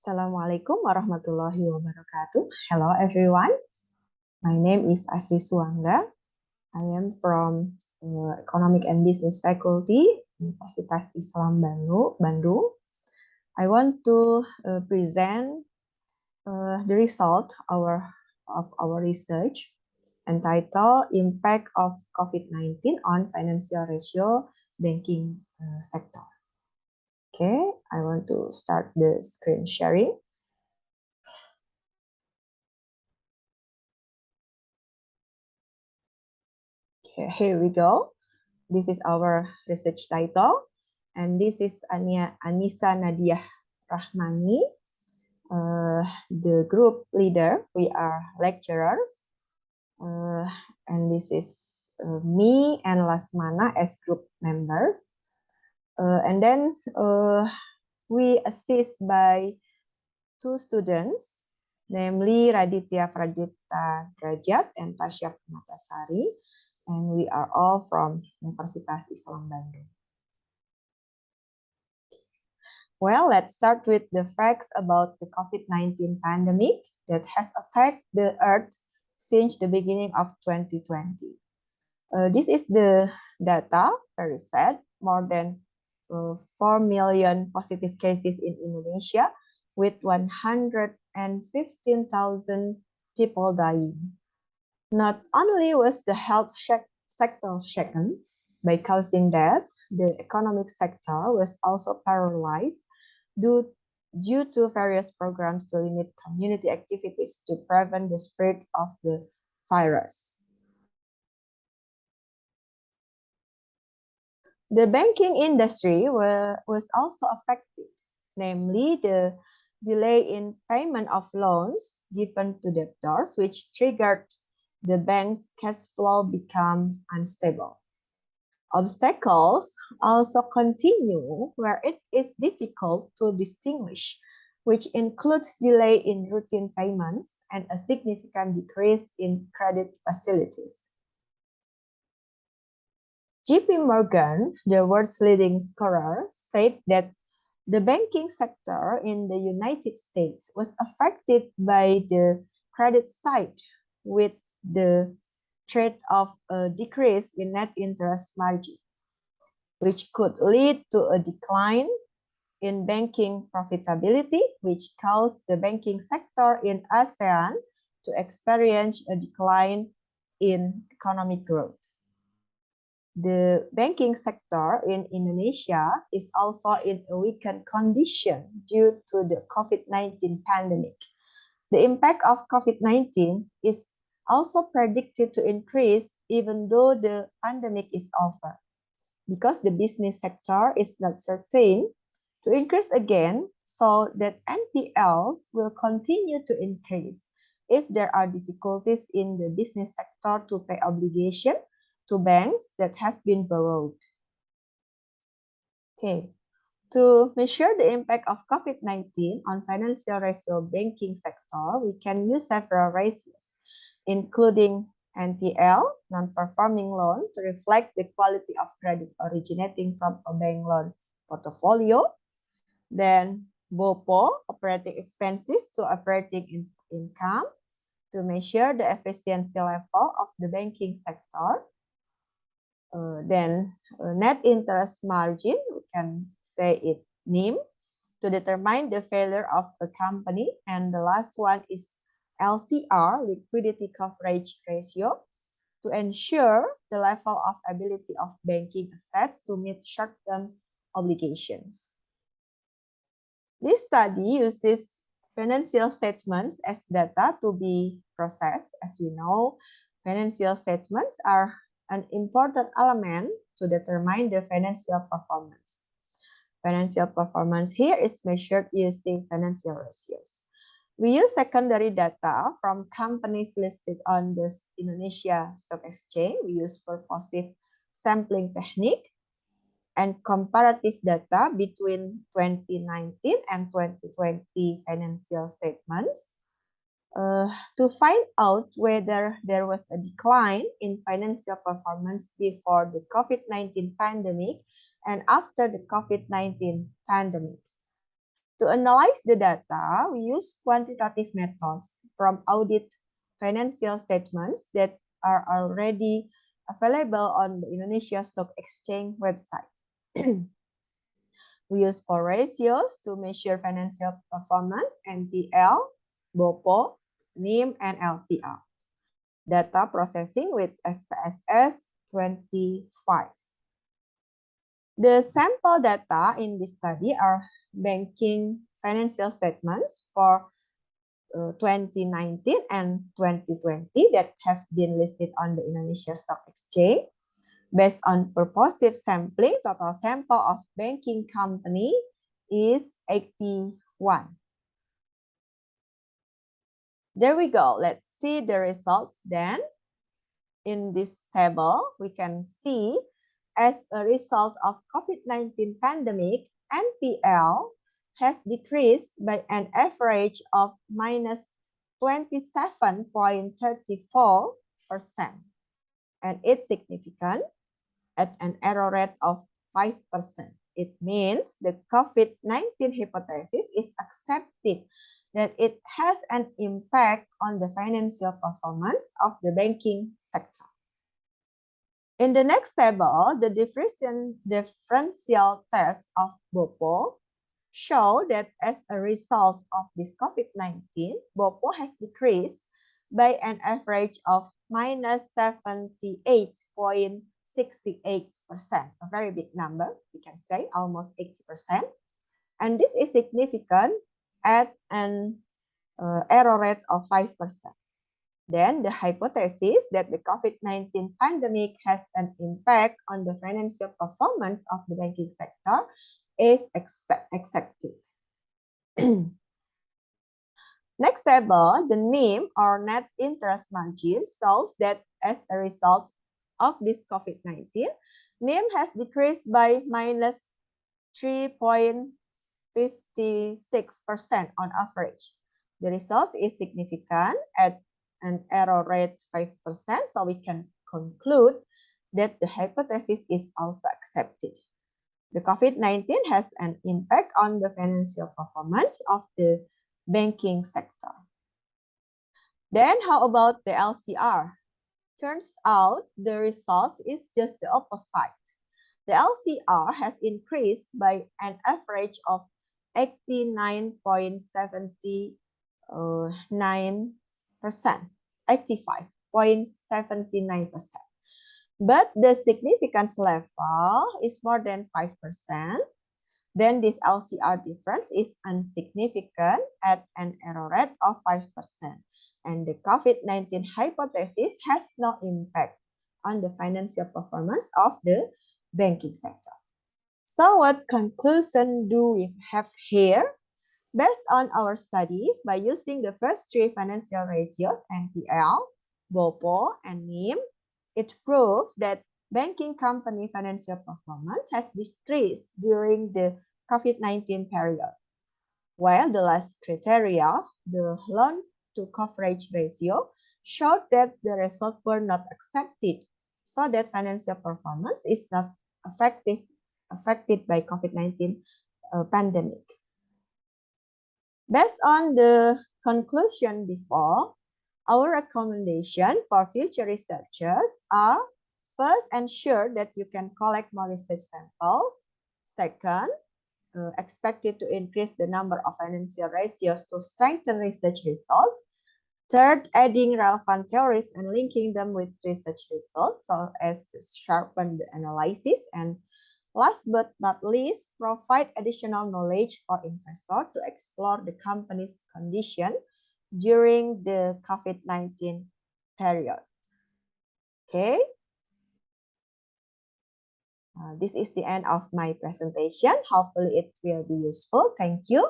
Assalamualaikum warahmatullahi wabarakatuh. Hello everyone. My name is Asri Suwangga. I am from Economic and Business Faculty, Universitas Islam Bandung. I want to present the result of our research entitled Impact of COVID-19 on Financial Ratio Banking Sector. Okay, I want to start the screen sharing. Okay, here we go. This is our research title, and this is Anissa Nadia Rahmani, the group leader. We are lecturers, and this is me and Lasmana as group members. And then we assist by two students, namely Raditya Prajita Drajat and Tasya Purnatasari, and we are all from Universitas Islam Bandung. Well, let's start with the facts about the COVID-19 pandemic that has attacked the Earth since the beginning of 2020. This is the data, very sad, more than 4 million positive cases in Indonesia, with 115,000 people dying. Not only was the health sector shaken by causing death, the economic sector was also paralyzed due to various programs to limit community activities to prevent the spread of the virus. The banking industry was also affected, namely the delay in payment of loans given to debtors, which triggered the bank's cash flow become unstable. Obstacles also continue where it is difficult to distinguish, which includes delay in routine payments and a significant decrease in credit facilities. JP Morgan, the world's leading scorer, said that the banking sector in the United States was affected by the credit side, with the threat of a decrease in net interest margin, which could lead to a decline in banking profitability, which caused the banking sector in ASEAN to experience a decline in economic growth. The banking sector in Indonesia is also in a weakened condition due to the COVID-19 pandemic. The impact of COVID-19 is also predicted to increase even though the pandemic is over, because the business sector is not certain to increase again, so that NPLs will continue to increase if there are difficulties in the business sector to pay obligation to banks that have been borrowed. Okay, to measure the impact of COVID-19 on financial ratio banking sector, we can use several ratios, including NPL, non-performing loan, to reflect the quality of credit originating from a bank loan portfolio. Then BOPO, operating expenses to operating income, to measure the efficiency level of the banking sector. Then net interest margin, we can say it NIM, to determine the failure of a company. And the last one is LCR, liquidity coverage ratio, to ensure the level of ability of banking assets to meet short-term obligations. This study uses financial statements as data to be processed. As we know, financial statements are an important element to determine the financial performance. Financial performance here is measured using financial ratios. We use secondary data from companies listed on the Indonesia Stock Exchange. We use purposive sampling technique and comparative data between 2019 and 2020 financial statements to find out whether there was a decline in financial performance before the COVID-19 pandemic and after the COVID-19 pandemic. To analyze the data, we use quantitative methods from audit financial statements that are already available on the Indonesia Stock Exchange website. We use four ratios to measure financial performance: NPL, BOPO, NIM, and LCR. Data processing with SPSS 25. The sample data in this study are banking financial statements for 2019 and 2020 that have been listed on the Indonesia Stock Exchange. Based on purposive sampling, total sample of banking company is 81. There we go. Let's see the results then. In this table, we can see as a result of COVID-19 pandemic, NPL has decreased by an average of minus 27.34%, and it's significant at an error rate of 5%. It means the COVID-19 hypothesis is accepted that it has an impact on the financial performance of the banking sector. In the next table, the differential test of BOPO show that as a result of this COVID-19, BOPO has decreased by an average of minus 78.68%, a very big number, we can say almost 80%. And this is significant at an error rate of 5%. Then the hypothesis that the COVID-19 pandemic has an impact on the financial performance of the banking sector is accepted. Next table, the NIM or net interest margin shows that as a result of this COVID-19, NIM has decreased by minus 3.56% on average. The result is significant at an error rate 5%, so we can conclude that the hypothesis is also accepted. The COVID-19 has an impact on the financial performance of the banking sector. Then how about the LCR? Turns out the result is just the opposite. The LCR has increased by an average of 89.79%, 85.79%. But the significance level is more than 5%. Then this LCR difference is insignificant at an error rate of 5%. And the COVID-19 hypothesis has no impact on the financial performance of the banking sector. So what conclusion do we have here? Based on our study, by using the first three financial ratios, NPL, BOPO, and NIM, it proved that banking company financial performance has decreased during the COVID-19 period. While the last criteria, the loan-to-coverage ratio, showed that the results were not accepted, so that financial performance is not affected by COVID-19 pandemic. Based on the conclusion before, our recommendation for future researchers are: first, ensure that you can collect more research samples. Second, expected to increase the number of financial ratios to strengthen research results. Third, adding relevant theories and linking them with research results so as to sharpen the analysis. And last but not least, provide additional knowledge for investors to explore the company's condition during the COVID-19 period. Okay. This is the end of my presentation. Hopefully it will be useful. Thank you.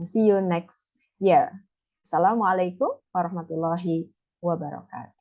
See you next year. Assalamualaikum warahmatullahi wabarakatuh.